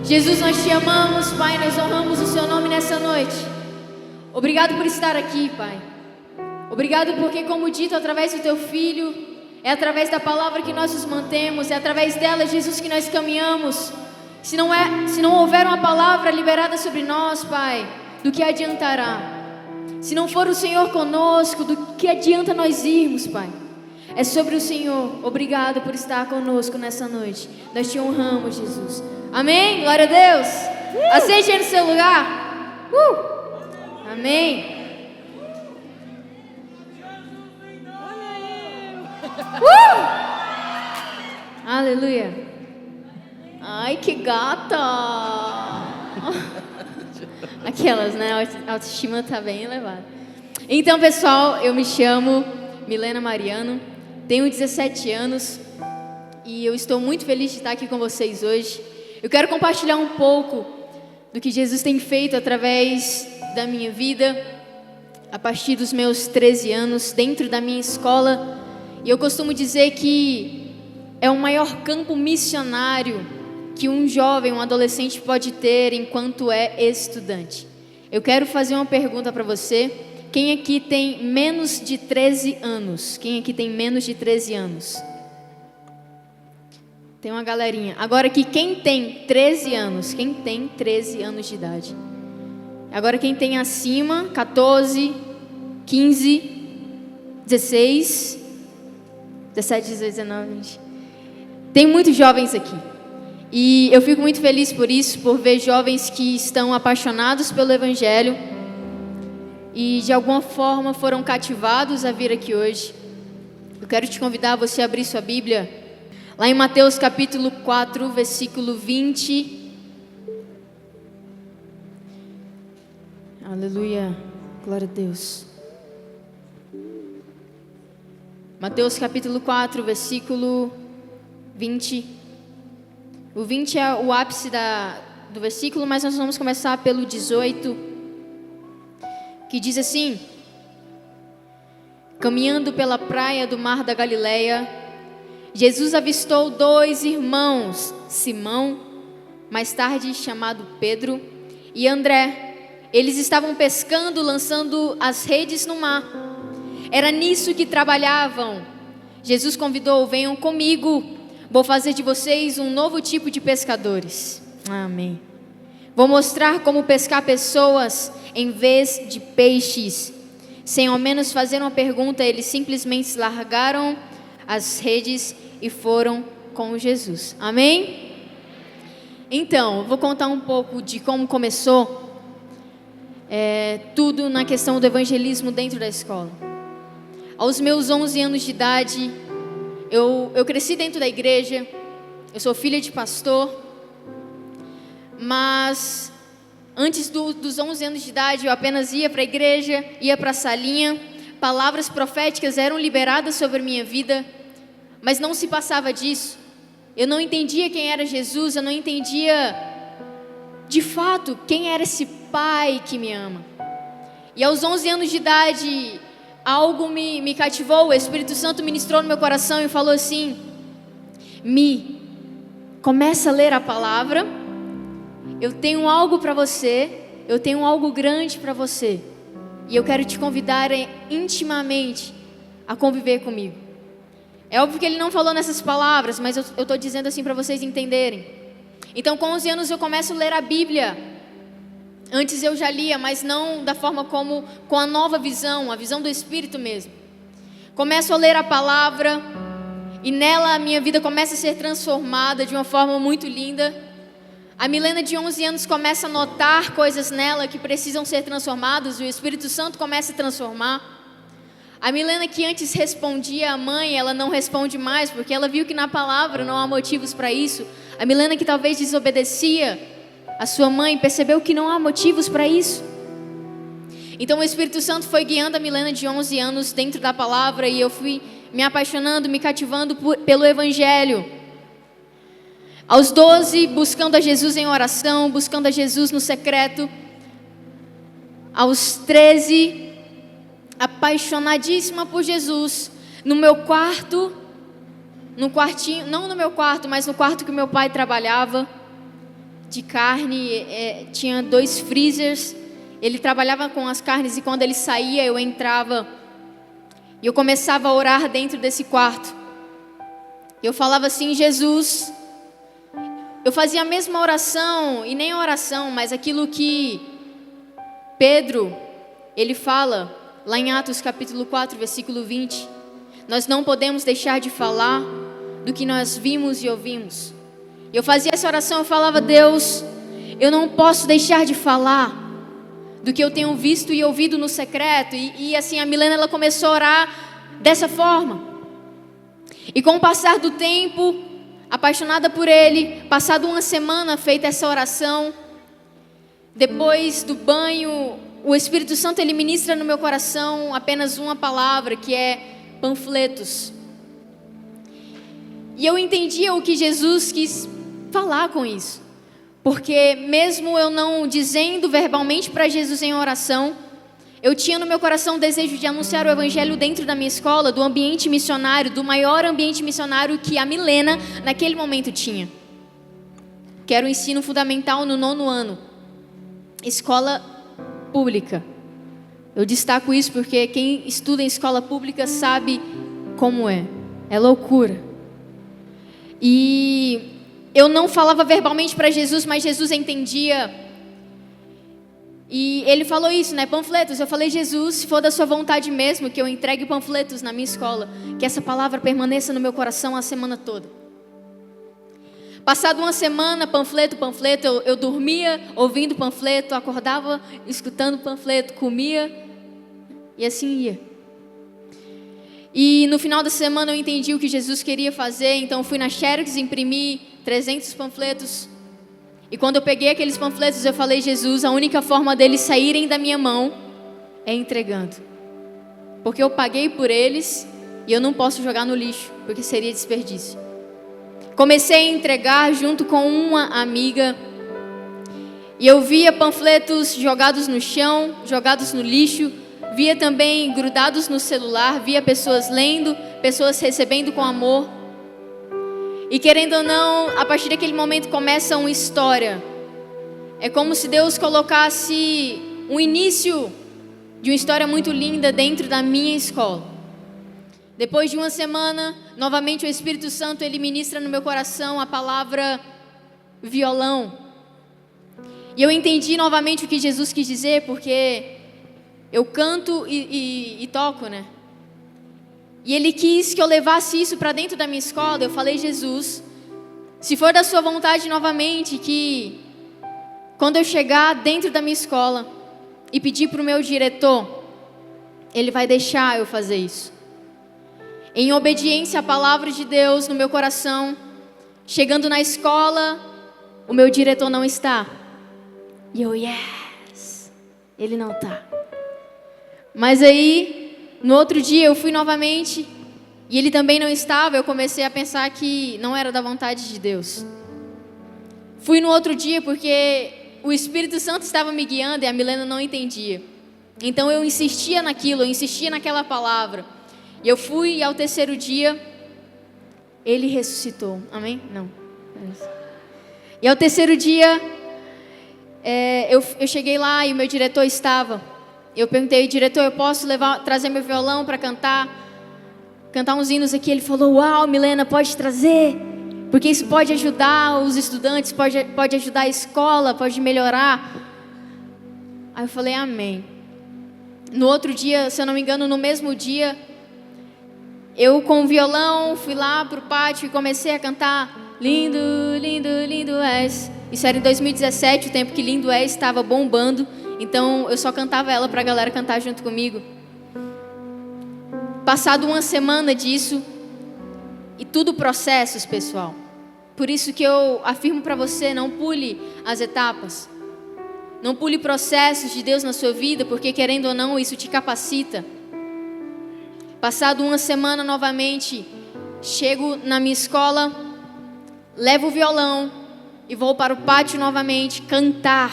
Jesus, nós te amamos, Pai, nós honramos o seu nome nessa noite. Obrigado por estar aqui, Pai. Obrigado porque, como dito, através do teu Filho, é através da palavra que nós nos mantemos, é através dela, Jesus, que nós caminhamos. Se não houver uma palavra liberada sobre nós, Pai, do que adiantará? Se não for o Senhor conosco, do que adianta nós irmos, Pai? É sobre o Senhor. Obrigado por estar conosco nessa noite. Nós te honramos, Jesus. Amém? Glória a Deus. Aceite aí no seu lugar. Amém. Aleluia. Ai, que gata. Aquelas, né? A autoestima tá bem elevada. Então, pessoal, eu me chamo Milena Mariano, tenho 17 anos e eu estou muito feliz de estar aqui com vocês hoje. Eu quero compartilhar um pouco do que Jesus tem feito através da minha vida, a partir dos meus 13 anos, dentro da minha escola. E eu costumo dizer que é o maior campo missionário que um jovem, um adolescente pode ter enquanto é estudante. Eu quero fazer uma pergunta para você. Quem aqui tem menos de 13 anos? Quem aqui tem menos de 13 anos? Tem uma galerinha. Agora aqui, quem tem 13 anos? Quem tem 13 anos de idade? Agora quem tem acima, 14, 15, 16, 17, 18, 19, 20. Tem muitos jovens aqui. E eu fico muito feliz por isso, por ver jovens que estão apaixonados pelo Evangelho e de alguma forma foram cativados a vir aqui hoje. Eu quero te convidar a você abrir sua Bíblia lá em Mateus capítulo 4, versículo 20. Aleluia, glória a Deus. Mateus capítulo 4, versículo 20. O 20 é o ápice do versículo, mas nós vamos começar pelo 18, que diz assim: caminhando pela praia do mar da Galileia, Jesus avistou 2 irmãos, Simão, mais tarde chamado Pedro, e André. Eles estavam pescando, lançando as redes no mar. Era nisso que trabalhavam. Jesus convidou: venham comigo, vou fazer de vocês um novo tipo de pescadores. Amém. Vou mostrar como pescar pessoas em vez de peixes. Sem ao menos fazer uma pergunta, eles simplesmente largaram as redes e foram com Jesus. Amém? Então, vou contar um pouco de como começou tudo na questão do evangelismo dentro da escola. Aos meus 11 anos de idade, eu cresci dentro da igreja, eu sou filha de pastor, mas antes dos 11 anos de idade eu apenas ia para a igreja, ia para a salinha, palavras proféticas eram liberadas sobre a minha vida, mas não se passava disso. Eu não entendia quem era Jesus, eu não entendia de fato quem era esse Pai que me ama. E aos 11 anos de idade, algo me cativou, o Espírito Santo ministrou no meu coração e falou assim: começa a ler a palavra, eu tenho algo para você, eu tenho algo grande para você, e eu quero te convidar intimamente a conviver comigo. É óbvio que ele não falou nessas palavras, mas eu estou dizendo assim para vocês entenderem. Então com 11 anos eu começo a ler a Bíblia. Antes eu já lia, mas não da forma como, com a nova visão, a visão do Espírito mesmo. Começo a ler a palavra e nela a minha vida começa a ser transformada de uma forma muito linda. A Milena de 11 anos começa a notar coisas nela que precisam ser transformadas e o Espírito Santo começa a transformar. A Milena que antes respondia à mãe, ela não responde mais porque ela viu que na palavra não há motivos para isso. A Milena que talvez desobedecia a sua mãe, percebeu que não há motivos para isso. Então o Espírito Santo foi guiando a Milena de 11 anos dentro da palavra e eu fui me apaixonando, me cativando pelo Evangelho. Aos 12, buscando a Jesus em oração, buscando a Jesus no secreto. Aos 13, apaixonadíssima por Jesus, no meu quarto, no quartinho, não no meu quarto, mas no quarto que meu pai trabalhava. de carne, tinha 2 freezers. Ele trabalhava com as carnes e quando ele saía, eu entrava e eu começava a orar dentro desse quarto. Eu falava assim: Jesus, eu fazia a mesma oração, e nem a oração, mas aquilo que Pedro, ele fala lá em Atos capítulo 4, versículo 20. Nós não podemos deixar de falar do que nós vimos e ouvimos. Eu fazia essa oração, eu falava: Deus, eu não posso deixar de falar do que eu tenho visto e ouvido no secreto. E assim, a Milena, ela começou a orar dessa forma. E com o passar do tempo, apaixonada por ele, passado uma semana feita essa oração, depois do banho, o Espírito Santo, ele ministra no meu coração apenas uma palavra, que é panfletos. E eu entendia o que Jesus quis falar com isso. Porque mesmo eu não dizendo verbalmente para Jesus em oração, eu tinha no meu coração o desejo de anunciar o evangelho dentro da minha escola, do ambiente missionário, do maior ambiente missionário que a Milena naquele momento tinha. Que era o ensino fundamental no 9º ano. Escola pública. Eu destaco isso porque quem estuda em escola pública sabe como é. É loucura. E eu não falava verbalmente para Jesus, mas Jesus entendia. E ele falou isso, né? Panfletos. Eu falei: Jesus, se for da sua vontade mesmo que eu entregue panfletos na minha escola, que essa palavra permaneça no meu coração a semana toda. Passado uma semana, panfleto, eu dormia ouvindo panfleto, acordava escutando panfleto, comia e assim ia. E no final da semana eu entendi o que Jesus queria fazer, então fui na Xerox, imprimi 300 panfletos. E quando eu peguei aqueles panfletos, eu falei: Jesus, a única forma deles saírem da minha mão é entregando. Porque eu paguei por eles e eu não posso jogar no lixo, porque seria desperdício. Comecei a entregar junto com uma amiga. E eu via panfletos jogados no chão, jogados no lixo. Via também grudados no celular. Via pessoas lendo, pessoas recebendo com amor. E querendo ou não, a partir daquele momento começa uma história. É como se Deus colocasse um início de uma história muito linda dentro da minha escola. Depois de uma semana, novamente o Espírito Santo, ele ministra no meu coração a palavra violão. E eu entendi novamente o que Jesus quis dizer, porque eu canto e toco, né? E ele quis que eu levasse isso para dentro da minha escola. Eu falei: Jesus, se for da sua vontade novamente, que quando eu chegar dentro da minha escola e pedir para o meu diretor, ele vai deixar eu fazer isso. Em obediência à palavra de Deus no meu coração, chegando na escola, o meu diretor não está. E eu, yes, ele não está. Mas aí, no outro dia eu fui novamente, e ele também não estava. Eu comecei a pensar que não era da vontade de Deus. Fui no outro dia porque o Espírito Santo estava me guiando e a Milena não entendia. Então eu insistia naquilo, eu insistia naquela palavra. E eu fui, e ao 3º dia, ele ressuscitou. Amém? Não. E ao 3º dia, eu cheguei lá e o meu diretor estava. Eu perguntei: diretor, eu posso trazer meu violão para cantar uns hinos aqui? Ele falou: uau, Milena, pode trazer, porque isso pode ajudar os estudantes, pode ajudar a escola, pode melhorar. Aí eu falei: amém. No outro dia, se eu não me engano, no mesmo dia, eu com o violão fui lá para o pátio e comecei a cantar Lindo, lindo, lindo és. Isso era em 2017, o tempo que Lindo és estava bombando. Então eu só cantava ela para a galera cantar junto comigo. Passado uma semana disso, e tudo processos, pessoal. Por isso que eu afirmo para você: não pule as etapas. Não pule processos de Deus na sua vida, porque querendo ou não, isso te capacita. Passado uma semana novamente, chego na minha escola, levo o violão e vou para o pátio novamente cantar.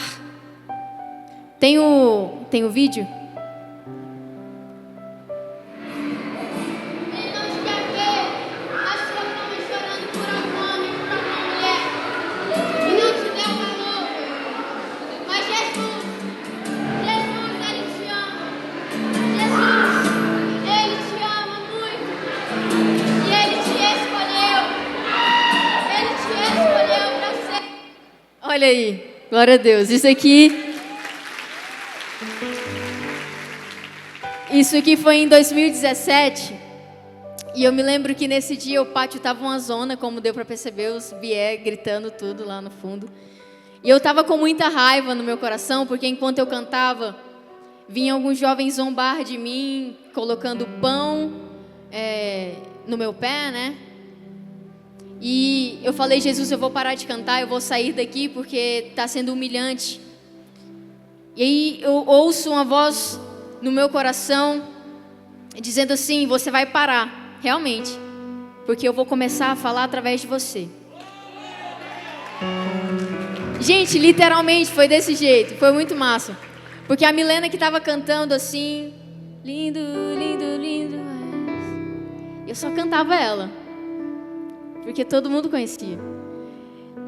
Tem o vídeo? Olha aí, glória a Deus. Isso aqui foi em 2017. E eu me lembro que nesse dia o pátio estava uma zona, como deu para perceber, os bié gritando tudo lá no fundo. E eu estava com muita raiva no meu coração, porque enquanto eu cantava, vinham alguns jovens zombar de mim, colocando pão no meu pé, né? E eu falei, Jesus, eu vou parar de cantar, eu vou sair daqui porque está sendo humilhante. E aí eu ouço uma voz no meu coração dizendo assim, você vai parar, realmente, porque eu vou começar a falar através de você. Gente, literalmente foi desse jeito, foi muito massa. Porque a Milena que estava cantando assim, lindo, lindo, lindo, eu só cantava ela, porque todo mundo conhecia.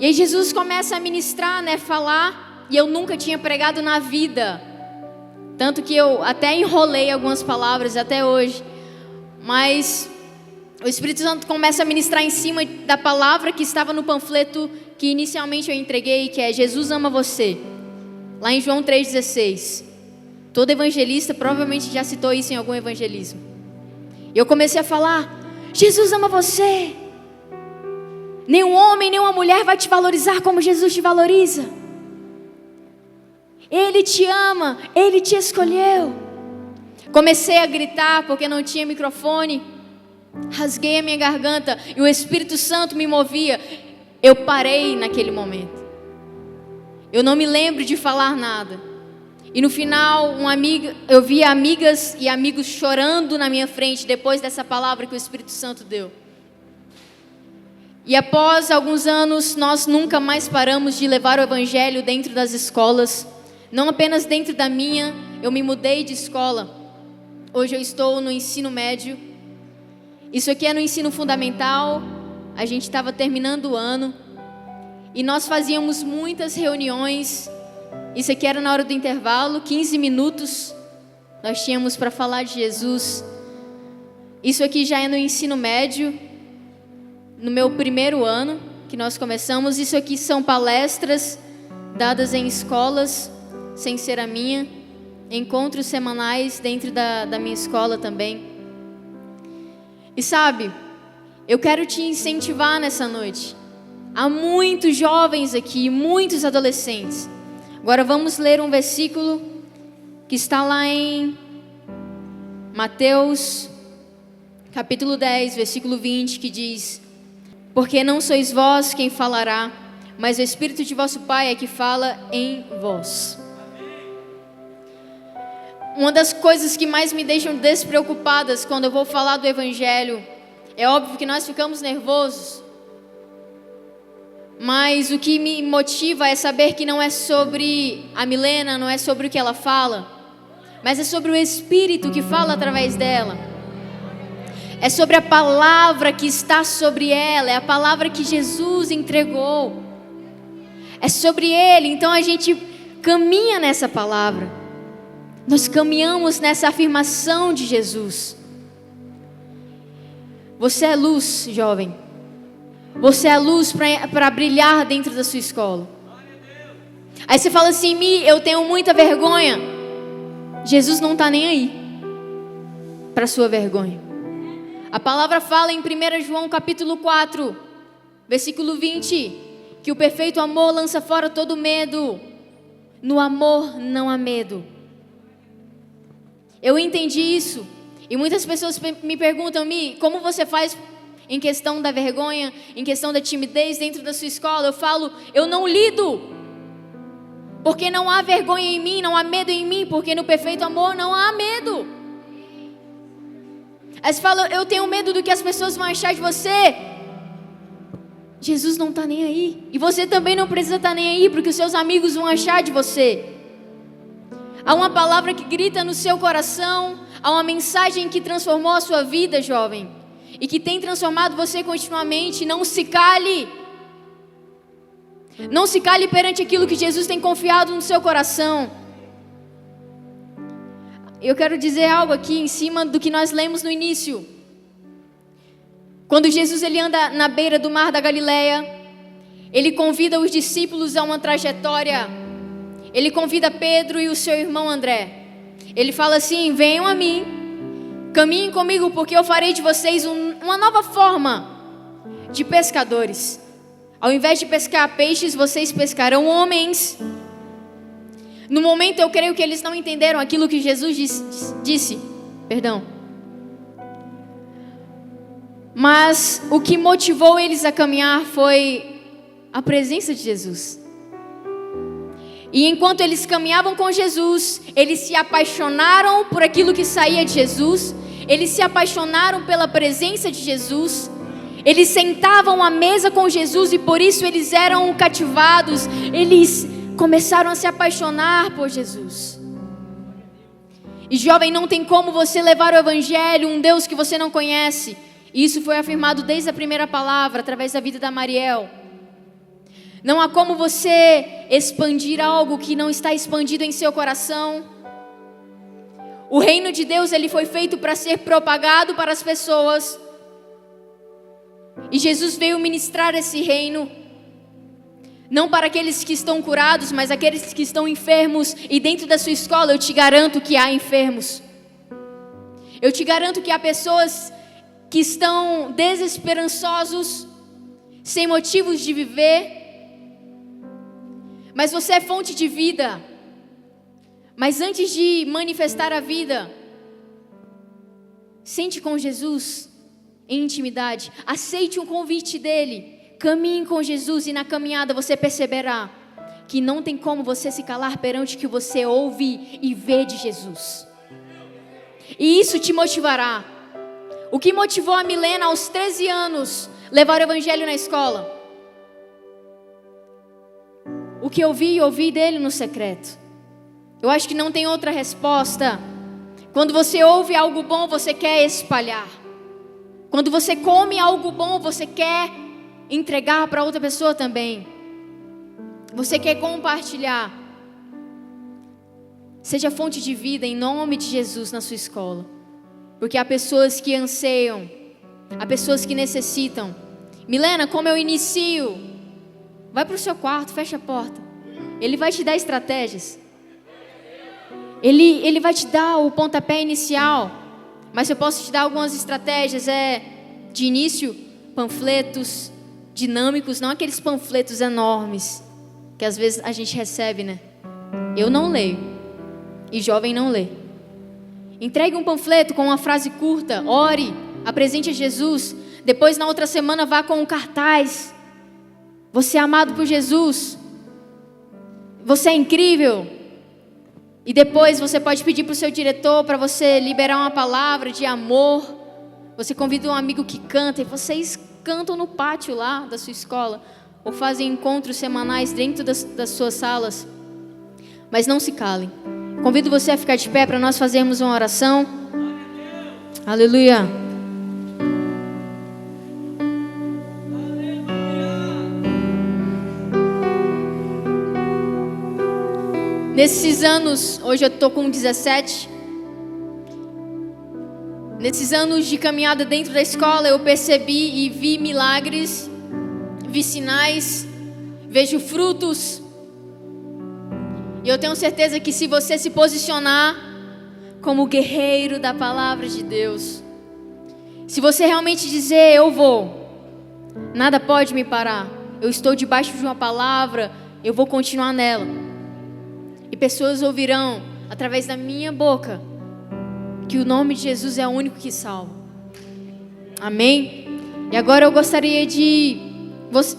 E aí Jesus começa a ministrar, né, falar, e eu nunca tinha pregado na vida. Tanto que eu até enrolei algumas palavras até hoje. Mas o Espírito Santo começa a ministrar em cima da palavra que estava no panfleto que inicialmente eu entreguei, que é Jesus ama você. Lá em João 3,16. Todo evangelista provavelmente já citou isso em algum evangelismo. E eu comecei a falar, Jesus ama você. Nenhum homem, nenhuma mulher vai te valorizar como Jesus te valoriza. Ele te ama, Ele te escolheu. Comecei a gritar porque não tinha microfone. Rasguei a minha garganta e o Espírito Santo me movia. Eu parei naquele momento. Eu não me lembro de falar nada. E no final, eu vi amigas e amigos chorando na minha frente depois dessa palavra que o Espírito Santo deu. E após alguns anos, nós nunca mais paramos de levar o Evangelho dentro das escolas. Não apenas dentro da minha, eu me mudei de escola. Hoje eu estou no ensino médio. Isso aqui é no ensino fundamental. A gente estava terminando o ano. E nós fazíamos muitas reuniões. Isso aqui era na hora do intervalo, 15 minutos. Nós tínhamos para falar de Jesus. Isso aqui já é no ensino médio. No meu primeiro ano que nós começamos. Isso aqui são palestras dadas em escolas, sem ser a minha. Encontros semanais dentro da minha escola também. E sabe, eu quero te incentivar nessa noite. Há muitos jovens aqui, muitos adolescentes. Agora vamos ler um versículo que está lá em Mateus, capítulo 10, versículo 20, que diz: porque não sois vós quem falará, mas o Espírito de vosso Pai é que fala em vós. Uma das coisas que mais me deixam despreocupadas quando eu vou falar do Evangelho, é óbvio que nós ficamos nervosos, mas o que me motiva é saber que não é sobre a Milena, não é sobre o que ela fala, mas é sobre o Espírito que fala através dela. É sobre a palavra que está sobre ela, é a palavra que Jesus entregou. É sobre Ele, então a gente caminha nessa palavra. Nós caminhamos nessa afirmação de Jesus. Você é luz, jovem. Você é luz para brilhar dentro da sua escola. Aí você fala assim, eu tenho muita vergonha. Jesus não está nem aí para a sua vergonha. A palavra fala em 1 João capítulo 4, versículo 20, que o perfeito amor lança fora todo medo. No amor não há medo. Eu entendi isso. E muitas pessoas me perguntam, como você faz em questão da vergonha, em questão da timidez dentro da sua escola? Eu falo, eu não lido. Porque não há vergonha em mim, não há medo em mim, porque no perfeito amor não há medo. Aí você fala, eu tenho medo do que as pessoas vão achar de você. Jesus não está nem aí. E você também não precisa estar nem aí, porque os seus amigos vão achar de você. Há uma palavra que grita no seu coração. Há uma mensagem que transformou a sua vida, jovem. E que tem transformado você continuamente. Não se cale. Não se cale perante aquilo que Jesus tem confiado no seu coração. Eu quero dizer algo aqui em cima do que nós lemos no início. Quando Jesus ele anda na beira do mar da Galileia, Ele convida os discípulos a uma trajetória. Ele convida Pedro e o seu irmão André. Ele fala assim: venham a mim, caminhem comigo, porque eu farei de vocês uma nova forma de pescadores. Ao invés de pescar peixes, vocês pescarão homens. No momento eu creio que eles não entenderam aquilo que Jesus disse. Mas o que motivou eles a caminhar foi a presença de Jesus. E enquanto eles caminhavam com Jesus, eles se apaixonaram por aquilo que saía de Jesus. Eles se apaixonaram pela presença de Jesus. Eles sentavam à mesa com Jesus e por isso eles eram cativados. Eles começaram a se apaixonar por Jesus. E jovem, não tem como você levar o evangelho, um Deus que você não conhece. E isso foi afirmado desde a primeira palavra, através da vida da Mariel. Não há como você expandir algo que não está expandido em seu coração. O reino de Deus, ele foi feito para ser propagado para as pessoas. E Jesus veio ministrar esse reino, não para aqueles que estão curados, mas aqueles que estão enfermos. E dentro da sua escola eu te garanto que há enfermos. Eu te garanto que há pessoas que estão desesperançosos, sem motivos de viver. Mas você é fonte de vida. Mas antes de manifestar a vida, sente com Jesus em intimidade. Aceite o convite dele. Caminhe com Jesus e na caminhada você perceberá que não tem como você se calar perante o que você ouve e vê de Jesus. E isso te motivará. O que motivou a Milena aos 13 anos levar o evangelho na escola? O que eu ouvi dele no secreto. Eu acho que não tem outra resposta. Quando você ouve algo bom, você quer espalhar. Quando você come algo bom, você quer entregar para outra pessoa também. Você quer compartilhar. Seja fonte de vida em nome de Jesus na sua escola. Porque há pessoas que anseiam, há pessoas que necessitam. Milena, como eu inicio? Vai para o seu quarto, fecha a porta. Ele vai te dar estratégias. Ele vai te dar o pontapé inicial. Mas eu posso te dar algumas estratégias. De início, panfletos dinâmicos, não aqueles panfletos enormes que às vezes a gente recebe, né? Eu não leio. E jovem não lê. Entregue um panfleto com uma frase curta. Ore, apresente a Jesus. Depois na outra semana vá com um cartaz. Você é amado por Jesus. Você é incrível. E depois você pode pedir para o seu diretor para você liberar uma palavra de amor. Você convida um amigo que canta e vocês cantam no pátio lá da sua escola. Ou fazem encontros semanais dentro das suas salas. Mas não se calem. Convido você a ficar de pé para nós fazermos uma oração. Aleluia. Nesses anos, hoje eu estou com 17. Nesses anos de caminhada dentro da escola, eu percebi e vi milagres, vi sinais, vejo frutos. E eu tenho certeza que se você se posicionar como guerreiro da palavra de Deus, se você realmente dizer, eu vou, nada pode me parar, eu estou debaixo de uma palavra, eu vou continuar nela. E pessoas ouvirão, através da minha boca, que o nome de Jesus é o único que salva. Amém? E agora eu gostaria de...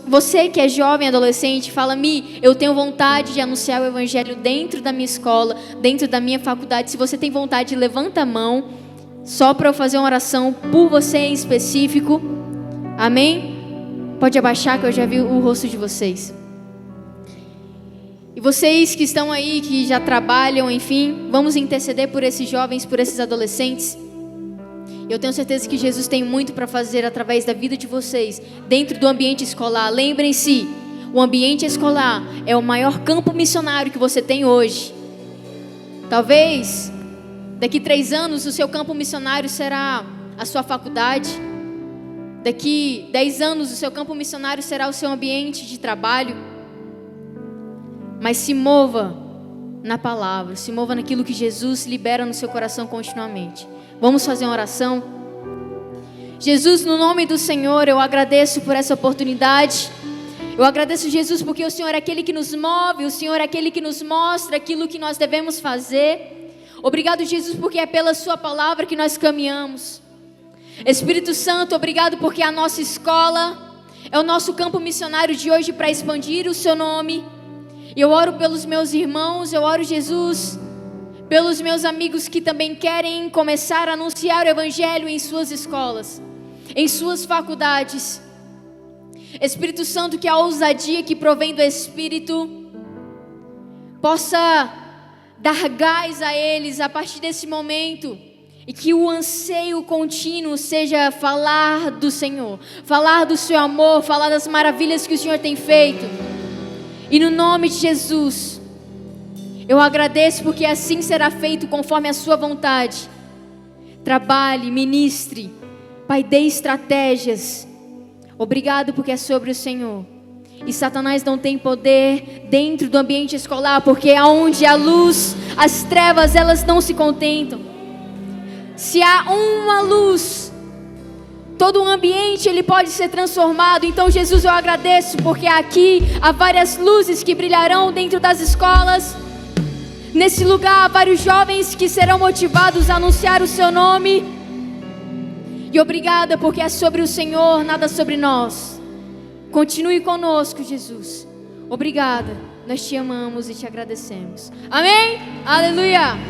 Você que é jovem, adolescente, fala, eu tenho vontade de anunciar o evangelho dentro da minha escola, dentro da minha faculdade. Se você tem vontade, levanta a mão, só para eu fazer uma oração por você em específico. Amém? Pode abaixar que eu já vi o rosto de vocês. E vocês que estão aí, que já trabalham, enfim, vamos interceder por esses jovens, por esses adolescentes. Eu tenho certeza que Jesus tem muito para fazer através da vida de vocês, dentro do ambiente escolar. Lembrem-se, o ambiente escolar é o maior campo missionário que você tem hoje. Talvez, daqui 3 anos, o seu campo missionário será a sua faculdade. Daqui 10 anos o seu campo missionário será o seu ambiente de trabalho. Mas se mova na palavra, se mova naquilo que Jesus libera no seu coração continuamente. Vamos fazer uma oração? Jesus, no nome do Senhor, eu agradeço por essa oportunidade. Eu agradeço, Jesus, porque o Senhor é aquele que nos move, o Senhor é aquele que nos mostra aquilo que nós devemos fazer. Obrigado, Jesus, porque é pela sua palavra que nós caminhamos. Espírito Santo, obrigado porque a nossa escola é o nosso campo missionário de hoje para expandir o seu nome. E eu oro pelos meus irmãos, eu oro, Jesus, pelos meus amigos que também querem começar a anunciar o evangelho em suas escolas, em suas faculdades. Espírito Santo, que a ousadia que provém do Espírito possa dar gás a eles a partir desse momento. E que o anseio contínuo seja falar do Senhor, falar do seu amor, falar das maravilhas que o Senhor tem feito. E no nome de Jesus, eu agradeço porque assim será feito conforme a sua vontade. Trabalhe, ministre, Pai, dê estratégias. Obrigado porque é sobre o Senhor. E Satanás não tem poder dentro do ambiente escolar, porque aonde há luz, as trevas elas não se contentam. Se há uma luz, todo o ambiente ele pode ser transformado. Então, Jesus, eu agradeço porque aqui há várias luzes que brilharão dentro das escolas. Nesse lugar há vários jovens que serão motivados a anunciar o seu nome. E obrigada porque é sobre o Senhor, nada sobre nós. Continue conosco, Jesus. Obrigada, nós te amamos e te agradecemos. Amém? Aleluia!